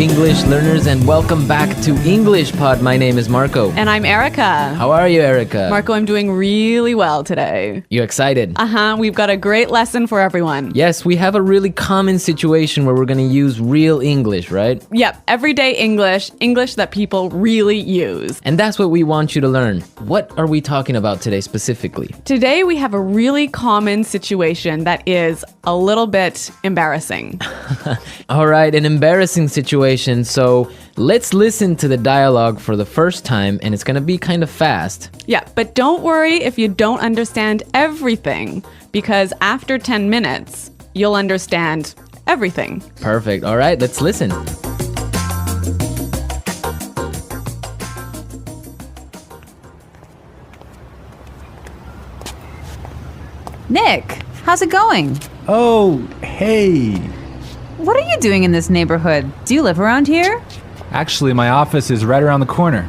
English learners, and welcome back to English Pod. My name is Marco. And I'm Erica. How are you, Erica? Marco, I'm doing really well today. You excited? We've got a great lesson for everyone. Yes, we have a really common situation where we're going to use real English, right? Yep, everyday English that people really use. And that's what we want you to learn. What are we talking about today specifically? Today we have a really common situation that is a little bit embarrassing. All right, an embarrassing situation. So let's listen to the dialogue for the first time, and it's going to be kind of fast. Yeah, but don't worry if you don't understand everything, because after 10 minutes, you'll understand everything. Perfect. All right, let's listen. Nick, how's it going? Oh, hey. What are you doing in this neighborhood? Do you live around here? Actually, my office is right around the corner.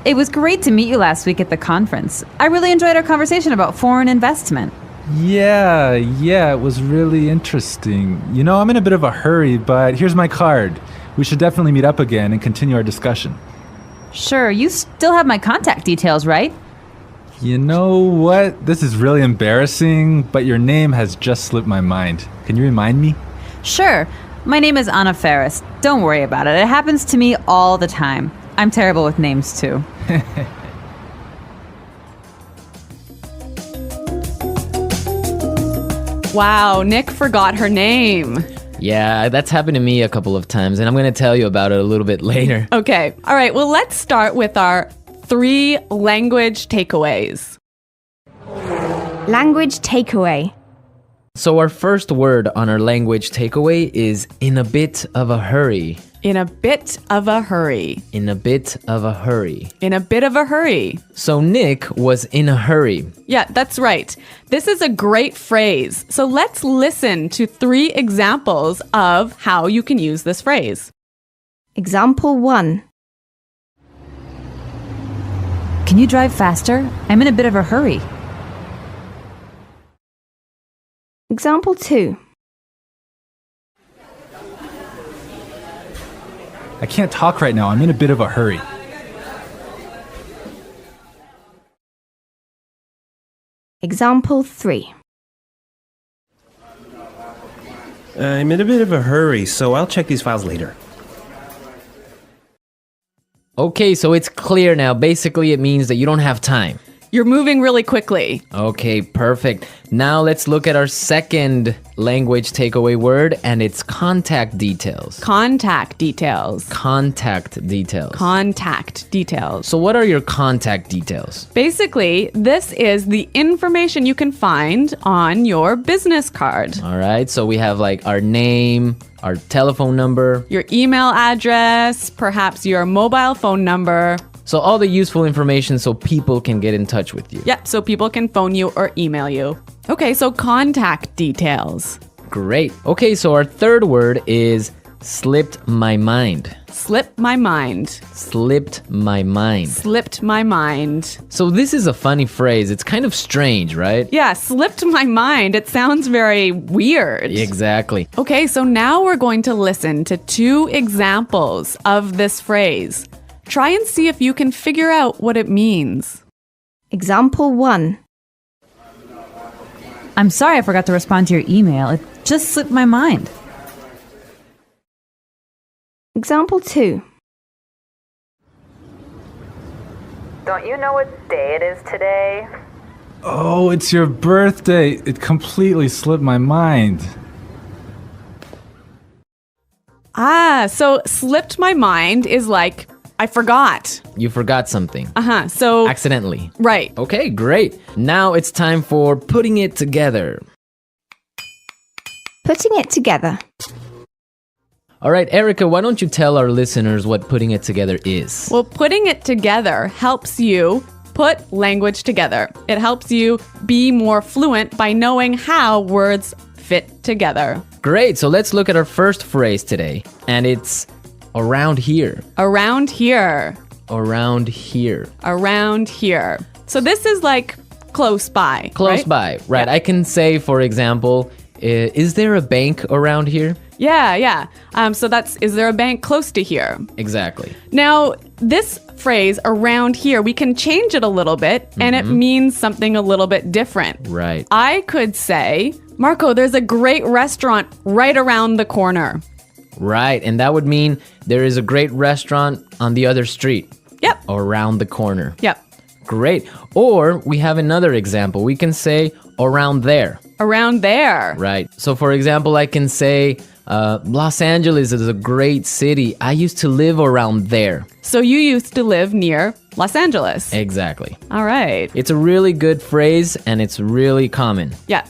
It was great to meet you last week at the conference. I really enjoyed our conversation about foreign investment. Yeah, it was really interesting. You know, I'm in a bit of a hurry, but here's my card. We should definitely meet up again and continue our discussion. Sure, you still have my contact details, right? You know what? This is really embarrassing, but your name has just slipped my mind. Can you remind me? Sure. My name is Anna Ferris. Don't worry about it. It happens to me all the time. I'm terrible with names, too. Wow, Nick forgot her name. Yeah, that's happened to me a couple of times, and I'm going to tell you about it a little bit later. Okay, all right, well, let's start with our 3 language takeaways. Language takeaway. So our first word on our language takeaway is in a bit of a hurry. In a bit of a hurry. In a bit of a hurry. In a bit of a hurry. So Nick was in a hurry. Yeah, that's right. This is a great phrase. So let's listen to 3 examples of how you can use this phrase. Example 1. Can you drive faster? I'm in a bit of a hurry. Example 2. I can't talk right now. I'm in a bit of a hurry. Example 3. I'm in a bit of a hurry, so I'll check these files later. Okay, so it's clear now. Basically, it means that you don't have time. You're moving really quickly. Okay, perfect. Now let's look at our second language takeaway word, and it's contact details. Contact details. Contact details. Contact details. So what are your contact details? Basically, this is the information you can find on your business card. All right, so we have like our name, our telephone number. Your email address, perhaps your mobile phone number. So all the useful information so people can get in touch with you. Yeah, so people can phone you or email you. Okay, so contact details. Great. Okay, so our third word is slipped my mind. Slipped my mind. Slipped my mind. Slipped my mind. So this is a funny phrase. It's kind of strange, right? Yeah, slipped my mind. It sounds very weird. Exactly. Okay, so now we're going to listen to 2 examples of this phrase. Try and see if you can figure out what it means. Example 1. I'm sorry I forgot to respond to your email. It just slipped my mind. Example 2. Don't you know what day it is today? Oh, it's your birthday. It completely slipped my mind. So slipped my mind is like, I forgot. You forgot something. So Accidentally. right. Okay, great. Now it's time for putting it together. Putting it together. All right, Erica, why don't you tell our listeners what putting it together is? Well, putting it together helps you put language together. It helps you be more fluent by knowing how words fit together. Great, so let's look at our first phrase today. And it's around here. Around here. Around here. Around here. So this is like close by. Close right? by, right. Yeah. I can say, for example, is there a bank around here? Yeah. So is there a bank close to here? Exactly. Now, this phrase around here, we can change it a little bit and it means something a little bit different. Right. I could say, Marco, there's a great restaurant right around the corner. Right. And that would mean there is a great restaurant on the other street. Yep. Or around the corner. Yep. Great. Or we have another example. We can say around there. Around there. Right. So for example, I can say Los Angeles is a great city. I used to live around there. So you used to live near Los Angeles. Exactly. All right. It's a really good phrase and it's really common. Yeah.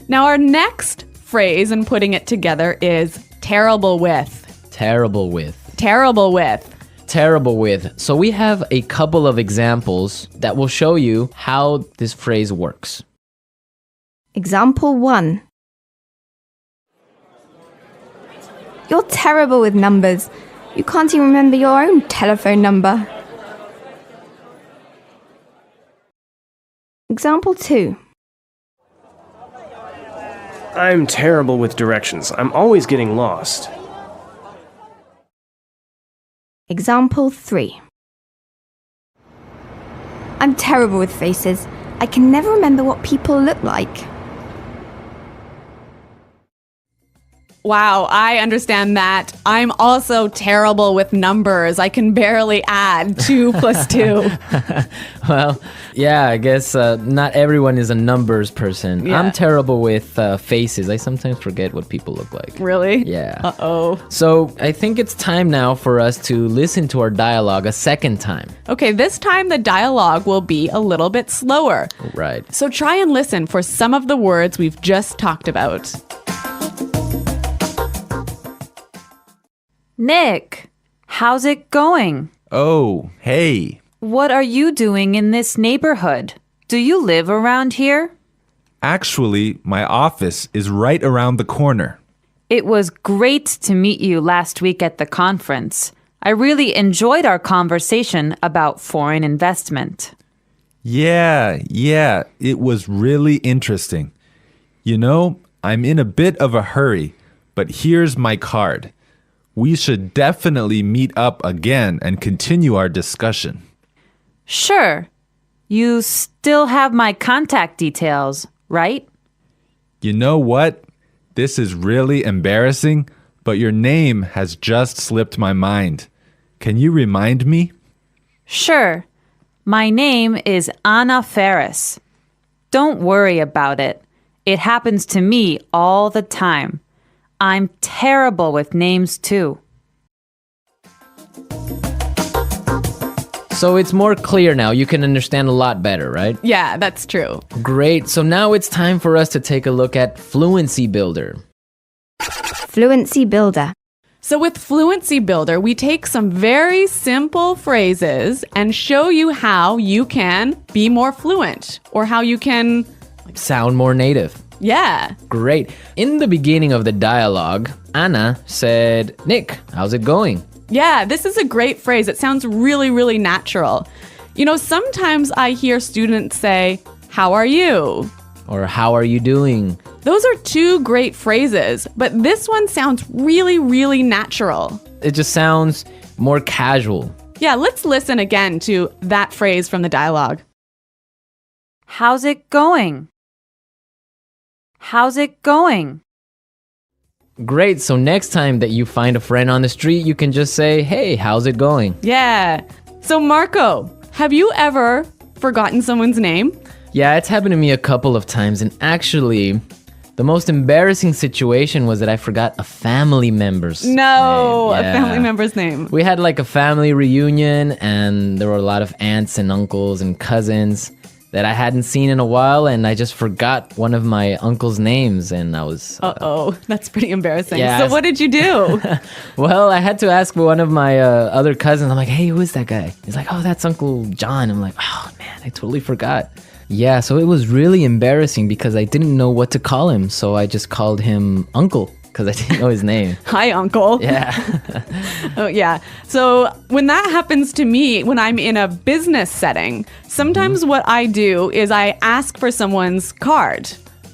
Now our next phrase in putting it together is terrible with. Terrible with. Terrible with. Terrible with. So we have a couple of examples that will show you how this phrase works. Example 1. You're terrible with numbers. You can't even remember your own telephone number. Example 2. I'm terrible with directions. I'm always getting lost. Example 3. I'm terrible with faces. I can never remember what people look like. Wow, I understand that. I'm also terrible with numbers. I can barely add 2 plus 2. Well, yeah, I guess not everyone is a numbers person. Yeah. I'm terrible with faces. I sometimes forget what people look like. Really? Yeah. Uh-oh. So I think it's time now for us to listen to our dialogue a second time. Okay, this time the dialogue will be a little bit slower. Right. So try and listen for some of the words we've just talked about. Nick, how's it going? Oh, hey. What are you doing in this neighborhood? Do you live around here? Actually, my office is right around the corner. It was great to meet you last week at the conference. I really enjoyed our conversation about foreign investment. Yeah, it was really interesting. You know, I'm in a bit of a hurry, but here's my card. We should definitely meet up again and continue our discussion. Sure. You still have my contact details, right? You know what? This is really embarrassing, but your name has just slipped my mind. Can you remind me? Sure. My name is Anna Ferris. Don't worry about it. It happens to me all the time. I'm terrible with names too. So it's more clear now. You can understand a lot better, right? Yeah, that's true. Great. So now it's time for us to take a look at Fluency Builder. Fluency Builder. So with Fluency Builder, we take some very simple phrases and show you how you can be more fluent or how you can, Sound more native. yeah. Great. In the beginning of the dialogue, Anna said, Nick, how's it going? Yeah, this is a great phrase. It sounds really, really natural. You know, sometimes I hear students say, how are you? Or how are you doing? Those are 2 great phrases, but this one sounds really, really natural. It just sounds more casual. Yeah, let's listen again to that phrase from the dialogue. How's it going? How's it going? Great. So next time that you find a friend on the street, you can just say, hey, how's it going? Yeah. So Marco, have you ever forgotten someone's name? Yeah, it's happened to me a couple of times. And actually, the most embarrassing situation was that I forgot a family member's name. No, a Yeah. family member's name. We had like a family reunion and there were a lot of aunts and uncles and cousins that I hadn't seen in a while, and I just forgot one of my uncle's names, and I was... Uh-oh, that's pretty embarrassing. Yeah, So what did you do? Well, I had to ask one of my other cousins. I'm like, hey, who is that guy? He's like, oh, that's Uncle John. I'm like, oh, man, I totally forgot. Yeah, so it was really embarrassing because I didn't know what to call him, so I just called him Uncle because I didn't know his name. Hi, Uncle. Yeah. Oh, yeah. So when that happens to me, when I'm in a business setting, sometimes what I do is I ask for someone's card.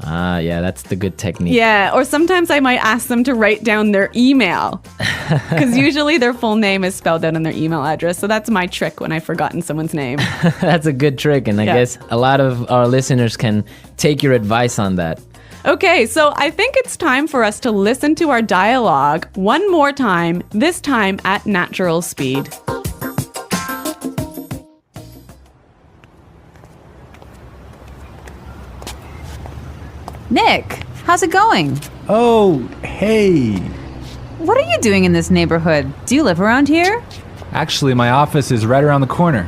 Ah, yeah, that's the good technique. Yeah, or sometimes I might ask them to write down their email because usually their full name is spelled out in their email address. So that's my trick when I've forgotten someone's name. That's a good trick, and I Yeah. guess a lot of our listeners can take your advice on that. Okay, so I think it's time for us to listen to our dialogue one more time, this time at natural speed. Nick, how's it going? Oh, hey. What are you doing in this neighborhood? Do you live around here? Actually, my office is right around the corner.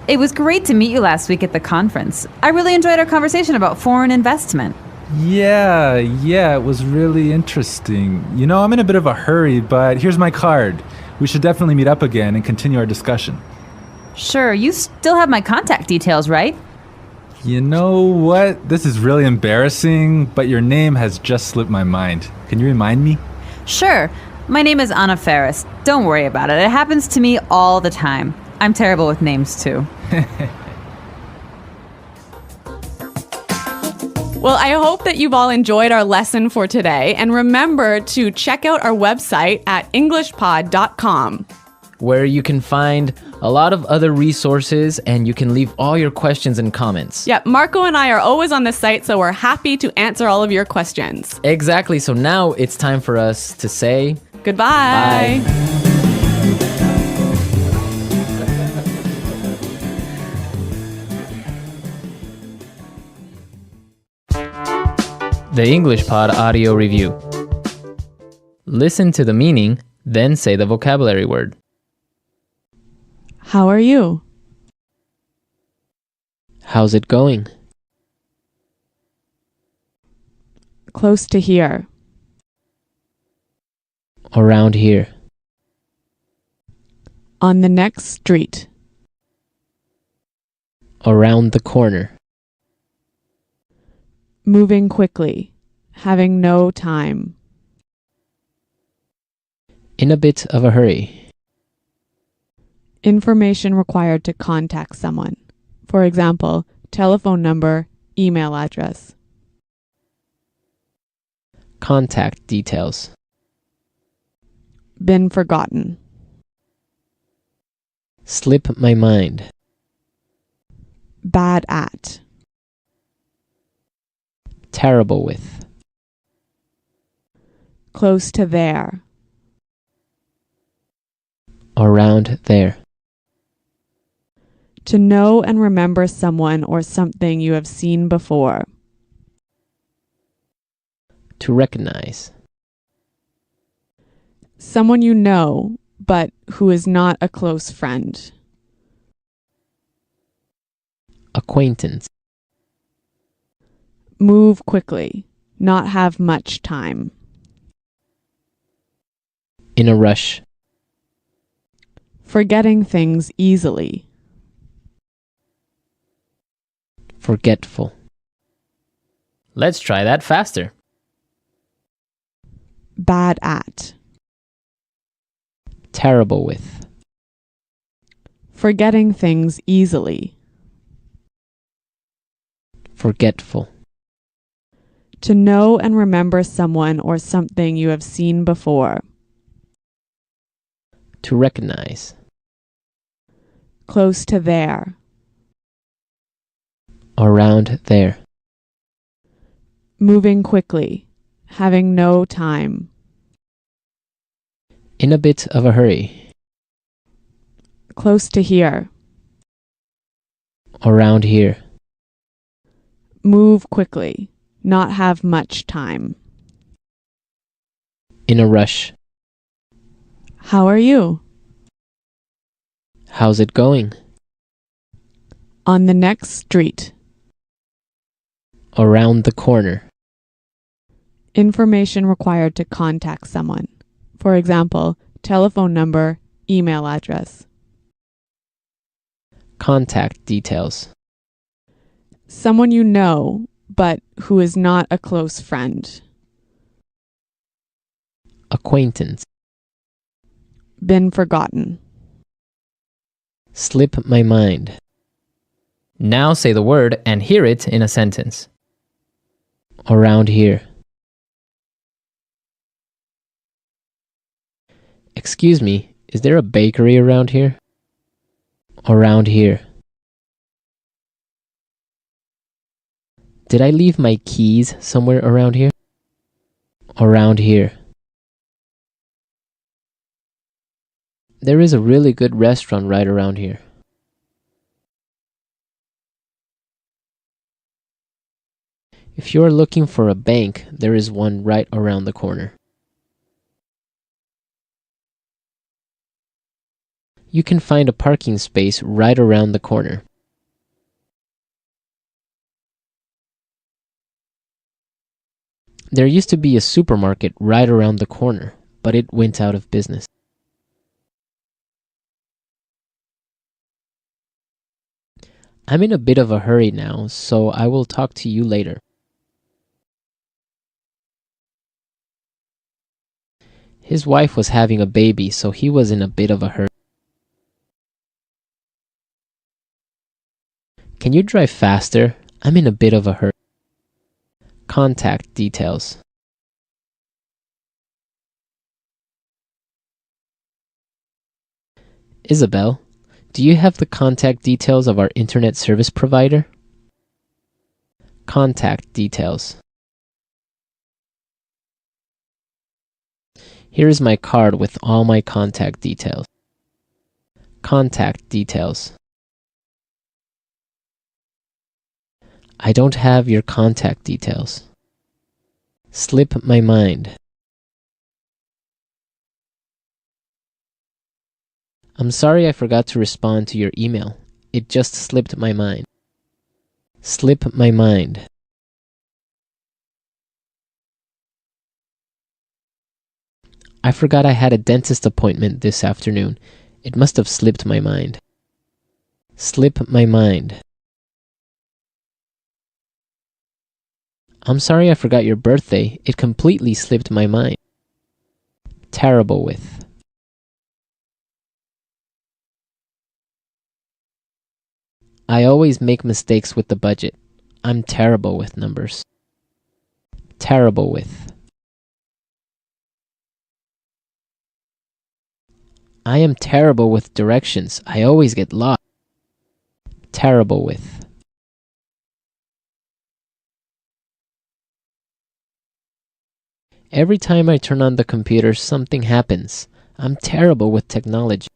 It was great to meet you last week at the conference. I really enjoyed our conversation about foreign investment. Yeah, it was really interesting. You know, I'm in a bit of a hurry, but here's my card. We should definitely meet up again and continue our discussion. Sure, you still have my contact details, right? You know what? This is really embarrassing, but your name has just slipped my mind. Can you remind me? Sure. My name is Anna Ferris. Don't worry about it. It happens to me all the time. I'm terrible with names, too. Well, I hope that you've all enjoyed our lesson for today. And remember to check out our website at englishpod.com. where you can find a lot of other resources and you can leave all your questions and comments. Yeah, Marco and I are always on the site, so we're happy to answer all of your questions. Exactly. So now it's time for us to say Goodbye. Bye. The English Pod Audio Review. Listen to the meaning, then say the vocabulary word. How are you? How's it going? Close to here. Around here. On the next street. Around the corner. Moving quickly. Having no time. In a bit of a hurry. Information required to contact someone. For example, telephone number, email address. Contact details. Been forgotten. Slip my mind. Bad at. Terrible with. Close to there. Around there. To know and remember someone or something you have seen before. To recognize. Someone you know, but who is not a close friend. Acquaintance. Move quickly. Not have much time. In a rush. Forgetting things easily. Forgetful. Let's try that faster. Bad at. Terrible with. Forgetting things easily. Forgetful. To know and remember someone or something you have seen before. To recognize. Close to there. Around there. Moving quickly. Having no time. In a bit of a hurry. Close to here. Around here. Move quickly. Not have much time. In a rush. How are you? How's it going? On the next street. Around the corner. Information required to contact someone. For example, telephone number, email address. Contact details. Someone you know, but who is not a close friend. Acquaintance. Been forgotten. Slip my mind. Now say the word and hear it in a sentence. Around here. Excuse me, is there a bakery around here? Around here. Did I leave my keys somewhere around here? Around here. There is a really good restaurant right around here. If you are looking for a bank, there is one right around the corner. You can find a parking space right around the corner. There used to be a supermarket right around the corner, but it went out of business. I'm in a bit of a hurry now, so I will talk to you later. His wife was having a baby, so he was in a bit of a hurry. Can you drive faster? I'm in a bit of a hurry. Contact details. Isabel, do you have the contact details of our internet service provider? Contact details. Here is my card with all my contact details. Contact details. I don't have your contact details. Slip my mind. I'm sorry I forgot to respond to your email. It just slipped my mind. Slip my mind. I forgot I had a dentist appointment this afternoon. It must have slipped my mind. Slip my mind. I'm sorry I forgot your birthday. It completely slipped my mind. Terrible with. I always make mistakes with the budget. I'm terrible with numbers. Terrible with. I am terrible with directions. I always get lost. Terrible with. Every time I turn on the computer, something happens. I'm terrible with technology.